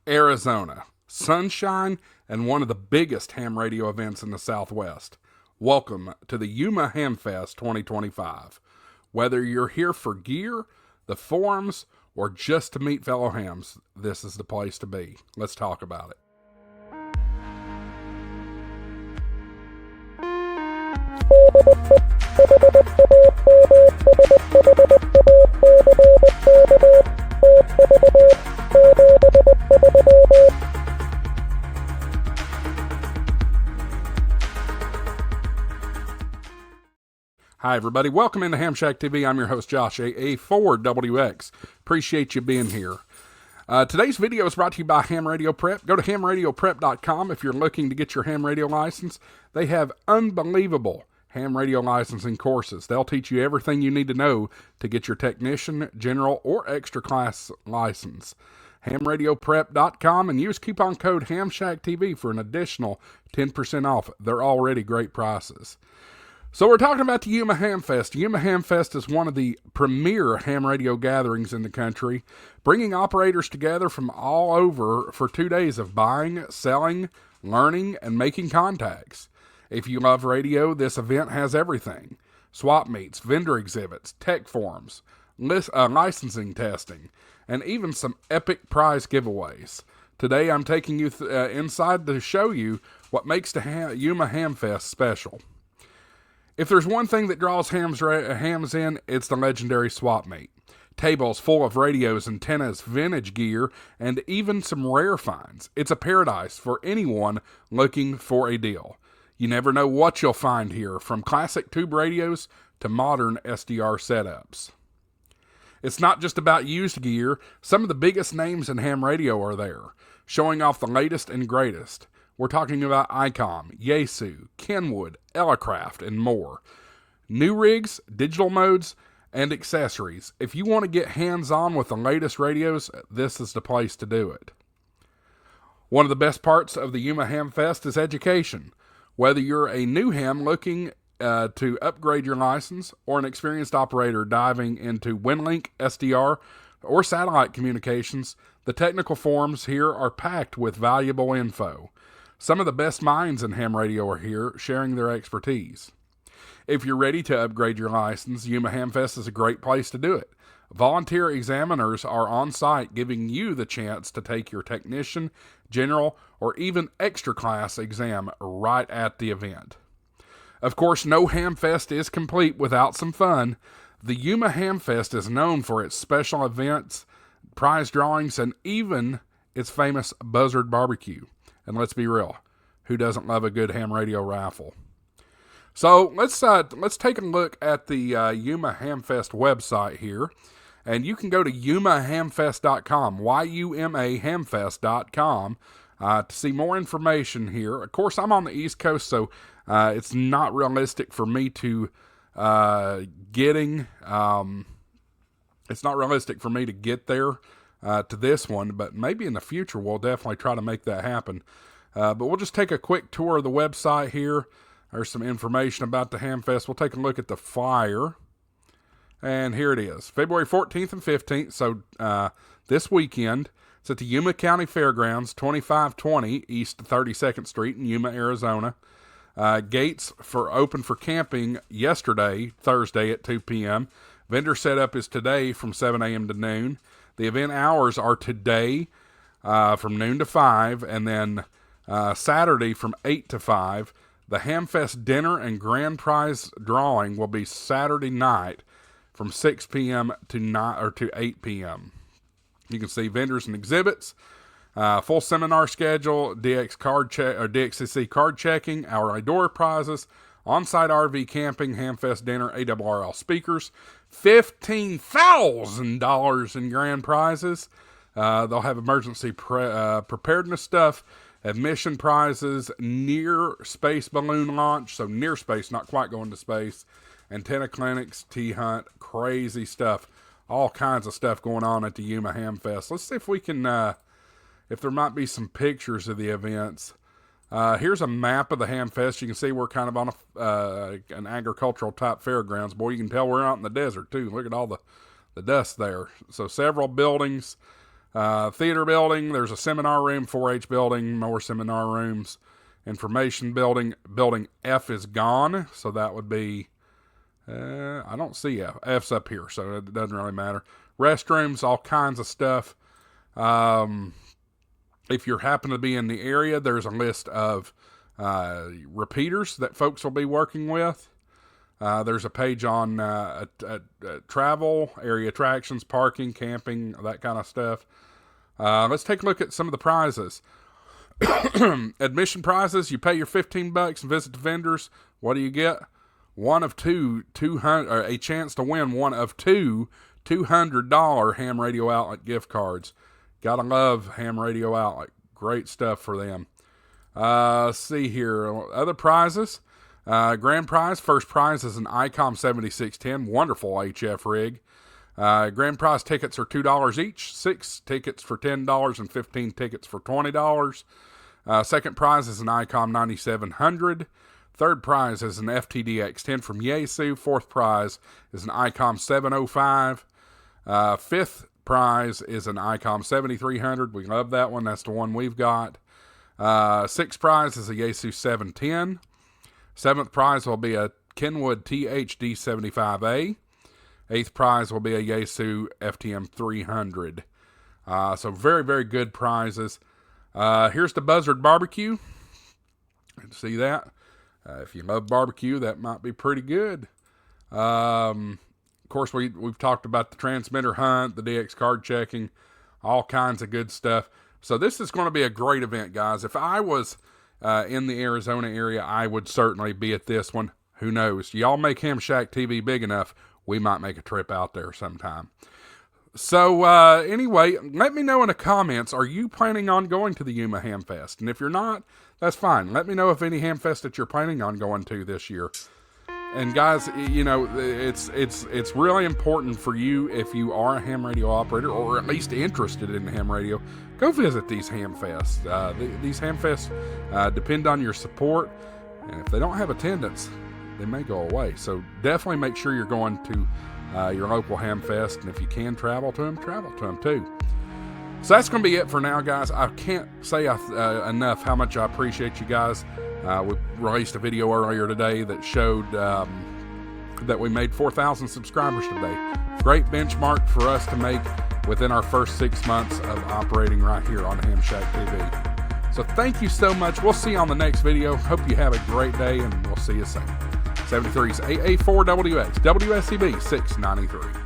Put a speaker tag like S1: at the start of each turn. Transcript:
S1: Arizona, sunshine, and one of the biggest ham radio events in the Southwest. Welcome to the Yuma Hamfest 2025. Whether you're here for gear, the forums, or just to meet fellow hams, this is the place to be. Let's talk about it. Hi, everybody. Welcome into HamShackTV. I'm your host, Josh, AA4WX. Appreciate you being here. Today's video is brought to you by Ham Radio Prep. Go to hamradioprep.com if you're looking to get your ham radio license. They have unbelievable ham radio licensing courses. They'll teach you everything you need to know to get your technician, general, or extra class license. hamradioprep.com and use coupon code HamShackTV for an additional 10% off. They're already great prices. So we're talking about the Yuma Hamfest. Yuma Hamfest is one of the premier ham radio gatherings in the country, bringing operators together from all over for 2 days of buying, selling, learning, and making contacts. If you love radio, this event has everything. Swap meets, vendor exhibits, tech forums, licensing testing, and even some epic prize giveaways. Today I'm taking you inside to show you what makes the Yuma Hamfest special. If there's one thing that draws hams in, it's the legendary swap meet. Tables full of radios, antennas, vintage gear, and even some rare finds. It's a paradise for anyone looking for a deal. You never know what you'll find here, from classic tube radios to modern SDR setups. It's not just about used gear. Some of the biggest names in ham radio are there, showing off the latest and greatest. We're talking about Icom, Yaesu, Kenwood, Elecraft, and more. New rigs, digital modes, and accessories. If you want to get hands-on with the latest radios, this is the place to do it. One of the best parts of the Yuma Hamfest is education. Whether you're a new ham looking to upgrade your license, or an experienced operator diving into Winlink, SDR, or satellite communications, the technical forums here are packed with valuable info. Some of the best minds in ham radio are here, sharing their expertise. If you're ready to upgrade your license, Yuma Hamfest is a great place to do it. Volunteer examiners are on site, giving you the chance to take your technician, general, or even extra class exam right at the event. Of course, no Hamfest is complete without some fun. The Yuma Hamfest is known for its special events, prize drawings, and even its famous Buzzard BBQ. And let's be real, who doesn't love a good ham radio raffle? So let's take a look at the Yuma Hamfest website here. And you can go to yumahamfest.com, Y-U-M-A Hamfest.com, to see more information here. Of course, I'm on the East Coast, so it's not realistic for me to get there to this one, but maybe in the future we'll definitely try to make that happen. But we'll just take a quick tour of the website here. There's some information about the Hamfest. We'll take a look at the flyer. And here it is. February 14th and 15th, so this weekend. It's at the Yuma County Fairgrounds, 2520 East 32nd Street in Yuma, Arizona. Gates open for camping yesterday, Thursday at 2 p.m. Vendor setup is today from 7 a.m. to noon. The event hours are today from noon to 5, and then Saturday from 8 to 5. The Hamfest dinner and grand prize drawing will be Saturday night from 6 p.m. to 8 p.m. You can see vendors and exhibits, full seminar schedule, DXCC card checking, hourly door prizes, on-site RV camping, Hamfest dinner, ARRL speakers, $15,000 in grand prizes. They'll have emergency preparedness stuff, admission prizes, near space balloon launch, so near space, not quite going to space, antenna clinics, T-hunt, crazy stuff, all kinds of stuff going on at the Yuma Hamfest. Let's see if we can, if there might be some pictures of the events. Here's a map of the Hamfest. You can see we're kind of on an agricultural type fairgrounds. Boy, you can tell we're out in the desert too. Look at all the dust there. So several buildings, Theater building, there's a seminar room, 4-H building, more seminar rooms. Information building, building F is gone, so that would be, I don't see F. F's up here, so it doesn't really matter. Restrooms, all kinds of stuff. If you happen to be in the area, there's a list of repeaters that folks will be working with. There's a page on travel, area attractions, parking, camping, that kind of stuff. Let's take a look at some of the prizes. Admission prizes, you pay your $15 and visit the vendors. What do you get? One of a chance to win one of two $200 Ham Radio Outlet gift cards. Gotta love Ham Radio Outlet. Great stuff for them. Let's see here. Other prizes. Grand prize. First prize is an Icom 7610. Wonderful HF rig. Grand prize tickets are $2 each. 6 tickets for $10 and 15 tickets for $20. Second prize is an Icom 9700. Third prize is an FTDX10 from Yaesu. Fourth prize is an Icom 705. Fifth prize is an Icom 7300. We love that one. That's the one we've got. Sixth prize is a Yaesu 710. Seventh prize will be a Kenwood THD 75A. Eighth prize will be a Yaesu FTM 300. So very, very good prizes. Here's the Buzzard BBQ. See that? If you love barbecue, that might be pretty good. Of course, we've talked about the transmitter hunt, the DX card checking, all kinds of good stuff. So this is going to be a great event, guys. If I was in the Arizona area, I would certainly be at this one. Who knows? Y'all make HamShackTV big enough, we might make a trip out there sometime. So anyway, let me know in the comments, are you planning on going to the Yuma Hamfest? And if you're not, that's fine. Let me know if any Hamfest that you're planning on going to this year. And guys, you know, it's really important for you, if you are a ham radio operator or at least interested in ham radio, go visit these Hamfests. These Hamfests depend on your support, and if they don't have attendance, they may go away. So definitely make sure you're going to your local Hamfest, and if you can travel to them too. So that's going to be it for now, guys. I can't say enough how much I appreciate you guys. We released a video earlier today that showed that we made 4,000 subscribers today. Great benchmark for us to make within our first 6 months of operating right here on HamShackTV. So thank you so much. We'll see you on the next video. Hope you have a great day, and we'll see you soon. 73's AA4WX, WSCB 693.